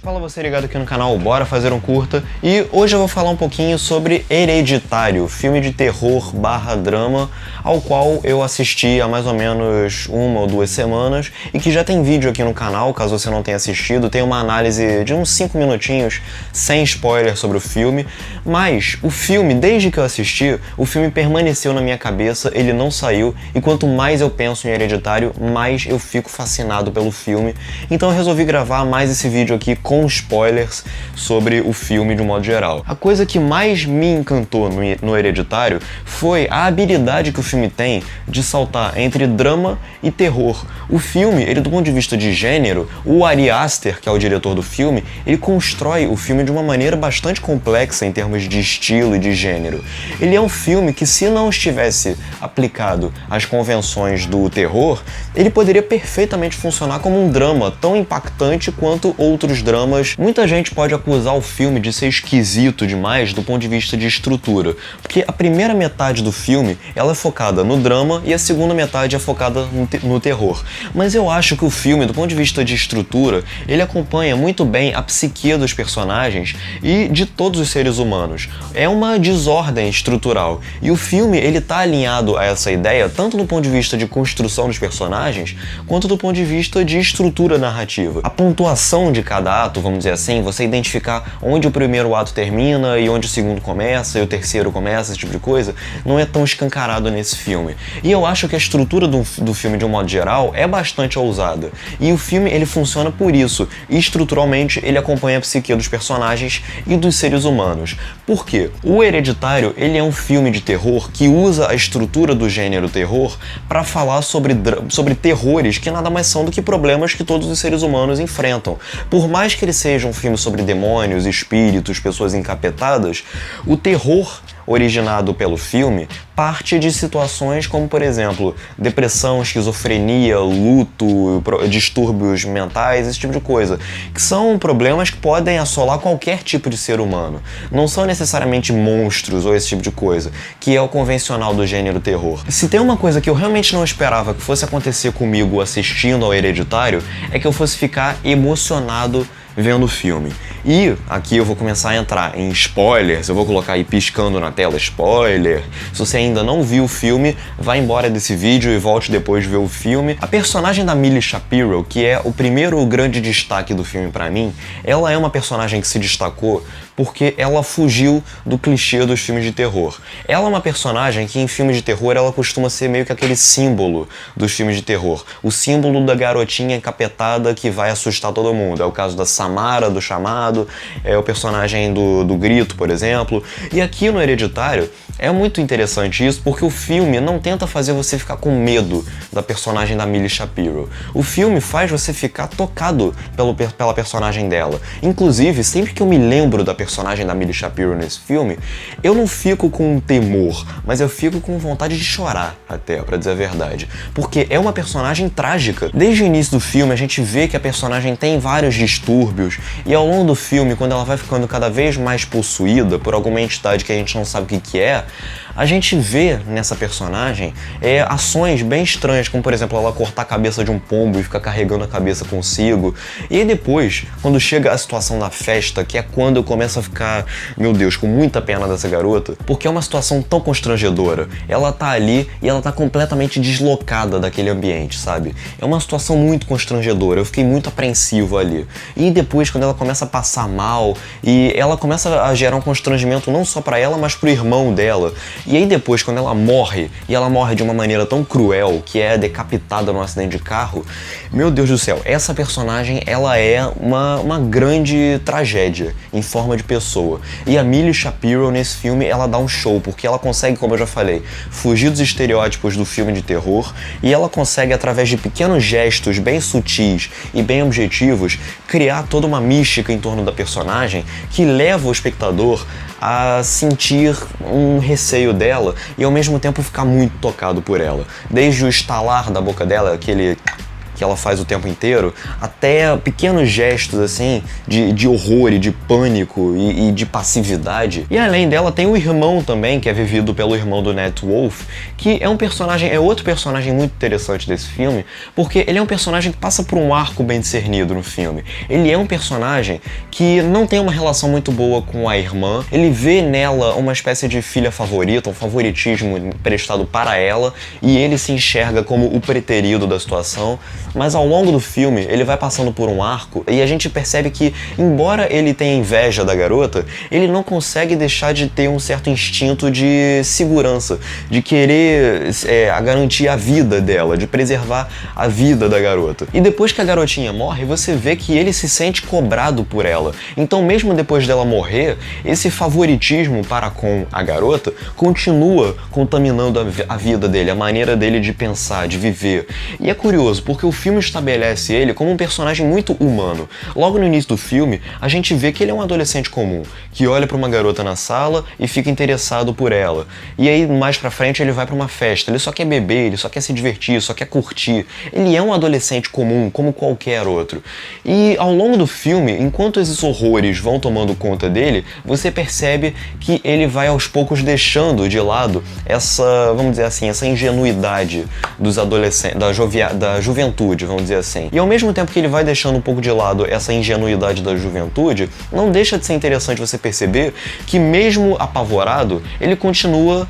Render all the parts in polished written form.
Fala você ligado aqui no canal, bora fazer um curta. E hoje eu vou falar um pouquinho sobre Hereditário, filme de terror barra drama, ao qual eu assisti há mais ou menos 1 ou 2 semanas e que já tem vídeo aqui no canal, caso você não tenha assistido. Tem uma análise de uns 5 minutinhos, sem spoiler, sobre o filme. Mas o filme, desde que eu assisti, o filme permaneceu na minha cabeça, ele não saiu, e quanto mais eu penso em Hereditário, mais eu fico fascinado pelo filme. Então eu resolvi gravar mais esse vídeo aqui com spoilers sobre o filme de um modo geral. A coisa que mais me encantou no Hereditário foi a habilidade que o filme tem de saltar entre drama e terror. O filme, ele do ponto de vista de gênero, o Ari Aster, que é o diretor do filme, ele constrói o filme de uma maneira bastante complexa em termos de estilo e de gênero. Ele é um filme que, se não estivesse aplicado às convenções do terror, ele poderia perfeitamente funcionar como um drama tão impactante quanto outros dramas. Muita gente pode acusar o filme de ser esquisito demais do ponto de vista de estrutura, porque a primeira metade do filme ela é focada no drama e a segunda metade é focada no terror. Mas eu acho que o filme, do ponto de vista de estrutura, ele acompanha muito bem a psique dos personagens e de todos os seres humanos. É uma desordem estrutural, e o filme ele tá alinhado a essa ideia tanto do ponto de vista de construção dos personagens, quanto do ponto de vista de estrutura narrativa. A pontuação de cada ato, vamos dizer assim, você identificar onde o primeiro ato termina e onde o segundo começa e o terceiro começa, esse tipo de coisa, não é tão escancarado nesse filme. E eu acho que a estrutura do filme, de um modo geral, é bastante ousada. E o filme, ele funciona por isso. E estruturalmente, ele acompanha a psique dos personagens e dos seres humanos. Por quê? O Hereditário, ele é um filme de terror que usa a estrutura do gênero terror para falar sobre terrores que nada mais são do que problemas que todos os seres humanos enfrentam. Por mais que ele seja um filme sobre demônios, espíritos, pessoas encapetadas, o terror originado pelo filme parte de situações como, por exemplo, depressão, esquizofrenia, luto, distúrbios mentais, esse tipo de coisa, que são problemas que podem assolar qualquer tipo de ser humano. Não são necessariamente monstros ou esse tipo de coisa, que é o convencional do gênero terror. Se tem uma coisa que eu realmente não esperava que fosse acontecer comigo assistindo ao Hereditário, é que eu fosse ficar emocionado vendo o filme. E aqui eu vou começar a entrar em spoilers, eu vou colocar aí piscando na tela spoiler. Se você ainda não viu o filme, vá embora desse vídeo e volte depois de ver o filme. A personagem da Millie Shapiro, que é o primeiro grande destaque do filme pra mim, ela é uma personagem que se destacou porque ela fugiu do clichê dos filmes de terror. Ela é uma personagem que em filmes de terror ela costuma ser meio que aquele símbolo dos filmes de terror. O símbolo da garotinha encapetada que vai assustar todo mundo. É o caso da Samara, do Chamado, é o personagem do Grito, por exemplo. E aqui no Hereditário é muito interessante isso, porque o filme não tenta fazer você ficar com medo da personagem da Millie Shapiro. O filme faz você ficar tocado pela personagem dela. Inclusive, sempre que eu me lembro da personagem da Millie Shapiro nesse filme, eu não fico com temor, mas eu fico com vontade de chorar, até, pra dizer a verdade. Porque é uma personagem trágica. Desde o início do filme, a gente vê que a personagem tem vários distúrbios, e ao longo do filme, quando ela vai ficando cada vez mais possuída por alguma entidade que a gente não sabe o que é, a gente vê nessa personagem ações bem estranhas, como por exemplo ela cortar a cabeça de um pombo e ficar carregando a cabeça consigo. E aí depois, quando chega a situação da festa, que é quando eu começo a ficar, meu Deus, com muita pena dessa garota, porque é uma situação tão constrangedora. Ela tá ali e ela tá completamente deslocada daquele ambiente, sabe? É uma situação muito constrangedora, eu fiquei muito apreensivo ali. E depois, quando ela começa a passar mal, e ela começa a gerar um constrangimento não só pra ela, mas pro irmão dela. E aí depois, quando ela morre, e ela morre de uma maneira tão cruel, que é decapitada num acidente de carro, meu Deus do céu, essa personagem, ela é uma grande tragédia em forma de pessoa. E a Millie Shapiro, nesse filme, ela dá um show, porque ela consegue, como eu já falei, fugir dos estereótipos do filme de terror, e ela consegue, através de pequenos gestos bem sutis e bem objetivos, criar toda uma mística em torno da personagem que leva o espectador a sentir um receio dela e ao mesmo tempo ficar muito tocado por ela. Desde o estalar da boca dela, aquele que ela faz o tempo inteiro, até pequenos gestos assim de horror e de pânico e de passividade. E além dela tem o irmão também, que é vivido pelo irmão do Nat Wolff, que é um personagem, é outro personagem muito interessante desse filme, porque ele é um personagem que passa por um arco bem discernido no filme. Ele é um personagem que não tem uma relação muito boa com a irmã, ele vê nela uma espécie de filha favorita, um favoritismo prestado para ela, e ele se enxerga como o preterido da situação, mas ao longo do filme ele vai passando por um arco e a gente percebe que, embora ele tenha inveja da garota, ele não consegue deixar de ter um certo instinto de segurança, de querer garantir a vida dela, de preservar a vida da garota. E depois que a garotinha morre, você vê que ele se sente cobrado por ela. Então, mesmo depois dela morrer, esse favoritismo para com a garota continua contaminando a vida dele, a maneira dele de pensar, de viver. E é curioso, porque o filme estabelece ele como um personagem muito humano. Logo no início do filme, a gente vê que ele é um adolescente comum, que olha para uma garota na sala e fica interessado por ela. E aí, mais pra frente, ele vai pra uma festa, ele só quer beber, ele só quer se divertir, só quer curtir. Ele é um adolescente comum, como qualquer outro. E ao longo do filme, enquanto esses horrores vão tomando conta dele, você percebe que ele vai aos poucos deixando de lado essa, vamos dizer assim, essa ingenuidade dos adolescentes, da juventude, vamos dizer assim. E ao mesmo tempo que ele vai deixando um pouco de lado essa ingenuidade da juventude, não deixa de ser interessante você perceber que, mesmo apavorado, ele continua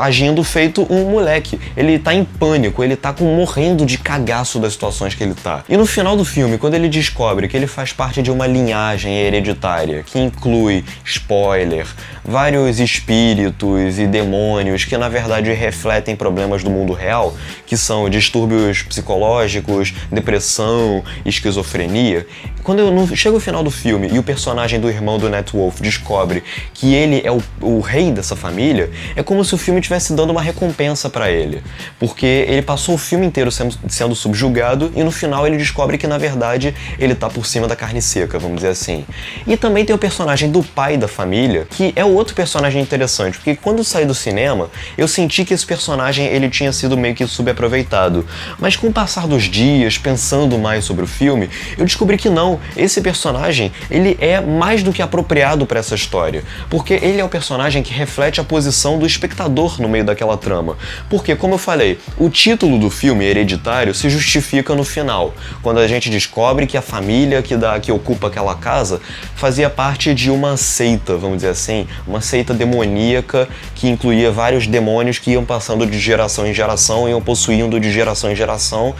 agindo feito um moleque. Ele tá em pânico, ele tá morrendo de cagaço das situações que ele tá. E no final do filme, quando ele descobre que ele faz parte de uma linhagem hereditária, que inclui, spoiler, vários espíritos e demônios que na verdade refletem problemas do mundo real, que são distúrbios psicológicos, depressão, esquizofrenia. Quando chega o final do filme e o personagem do irmão do Nat Wolff descobre que ele é o rei dessa família, é como se o filme estivesse dando uma recompensa pra ele. Porque ele passou o filme inteiro sendo subjugado e no final ele descobre que na verdade ele tá por cima da carne seca, vamos dizer assim. E também tem o personagem do pai da família, que é o outro personagem interessante, porque quando eu saí do cinema, eu senti que esse personagem ele tinha sido meio que subaproveitado. Mas com o passar dos dias, pensando mais sobre o filme, eu descobri que não, esse personagem ele é mais do que apropriado para essa história, porque ele é o personagem que reflete a posição do espectador no meio daquela trama. Porque, como eu falei, o título do filme, Hereditário, se justifica no final, quando a gente descobre que a família que ocupa aquela casa fazia parte de uma seita, vamos dizer assim, uma seita demoníaca que incluía vários demônios que iam passando de geração em geração, iam possuindo de geração em geração,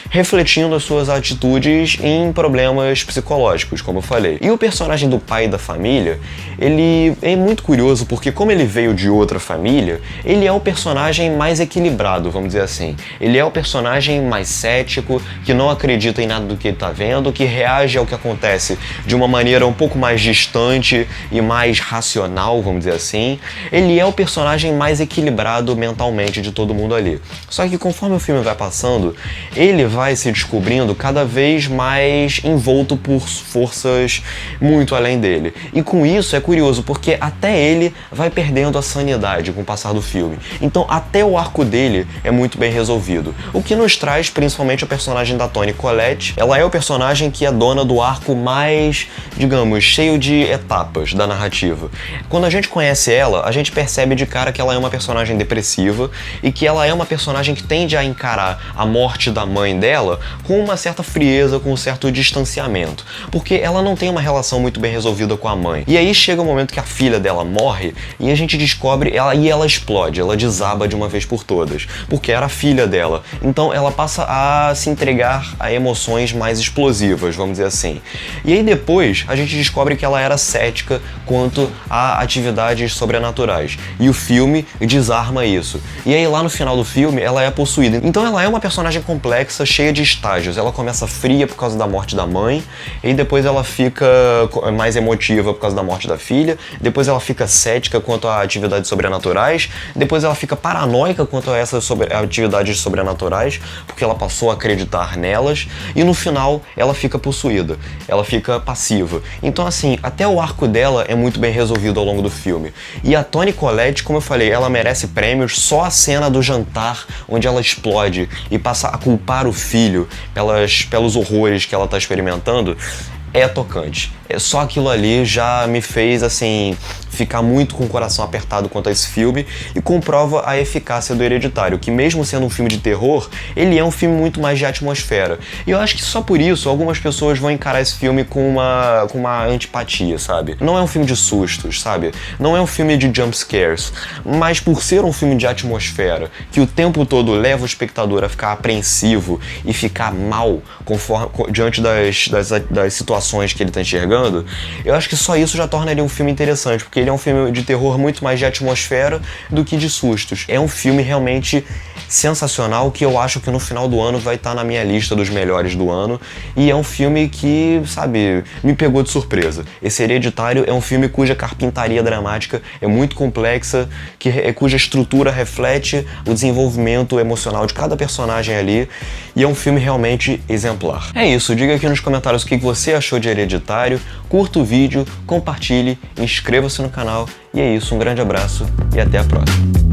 refletindo as suas atitudes em problemas psicológicos, como eu falei. E o personagem do pai da família, ele é muito curioso porque, como ele veio de outra família, ele é o personagem mais equilibrado, vamos dizer assim. Ele é o personagem mais cético, que não acredita em nada do que ele tá vendo, que reage ao que acontece de uma maneira um pouco mais distante e mais racional, vamos dizer assim. Ele é o personagem mais equilibrado mentalmente de todo mundo ali. Só que conforme o filme vai passando, ele vai se descobrindo cada vez mais envolto por forças muito além dele. E com isso é curioso, porque até ele vai perdendo a sanidade com o passar do filme. Então até o arco dele é muito bem resolvido. O que nos traz principalmente a personagem da Toni Collette. Ela é o personagem que é dona do arco mais, digamos, cheio de etapas da narrativa. Quando a gente conhece ela, a gente percebe de cara que ela é uma personagem depressiva e que ela é uma personagem que tende a encarar a morte da mãe dela com uma certa frieza, com um certo distanciamento, porque ela não tem uma relação muito bem resolvida com a mãe. E aí chega o momento que a filha dela morre e a gente descobre, ela explode, ela desaba de uma vez por todas, porque era a filha dela. Então ela passa a se entregar a emoções mais explosivas, vamos dizer assim. E aí depois a gente descobre que ela era cética quanto a atividades sobrenaturais. E o filme desarma isso. E aí lá no final do filme ela é possuída. Então ela é uma personagem complexa, cheia de estágios. Ela começa fria por causa da morte da mãe, e depois ela fica mais emotiva por causa da morte da filha, depois ela fica cética quanto a atividades sobrenaturais, depois ela fica paranoica quanto a essas atividades sobrenaturais, porque ela passou a acreditar nelas, e no final ela fica possuída, ela fica passiva. Então assim, até o arco dela é muito bem resolvido ao longo do filme. E a Toni Collette, como eu falei, ela merece prêmios. Só a cena do jantar, onde ela explode e passa a culpar filho, pelos horrores que ela tá experimentando, é tocante. Só aquilo ali já me fez, assim, ficar muito com o coração apertado quanto a esse filme e comprova a eficácia do Hereditário, que mesmo sendo um filme de terror, ele é um filme muito mais de atmosfera. E eu acho que só por isso algumas pessoas vão encarar esse filme com uma antipatia, sabe? Não é um filme de sustos, sabe? Não é um filme de jump scares, mas por ser um filme de atmosfera, que o tempo todo leva o espectador a ficar apreensivo e ficar mal diante das situações que ele tá enxergando, eu acho que só isso já torna ele um filme interessante, porque ele é um filme de terror muito mais de atmosfera do que de sustos. É um filme realmente sensacional que eu acho que no final do ano vai estar na minha lista dos melhores do ano, e é um filme que, sabe, me pegou de surpresa. Esse Hereditário é um filme cuja carpintaria dramática é muito complexa, cuja estrutura reflete o desenvolvimento emocional de cada personagem ali, e é um filme realmente exemplar. É isso, diga aqui nos comentários o que você achou de Hereditário, curta o vídeo, compartilhe, inscreva-se no canal, e é isso, um grande abraço e até a próxima.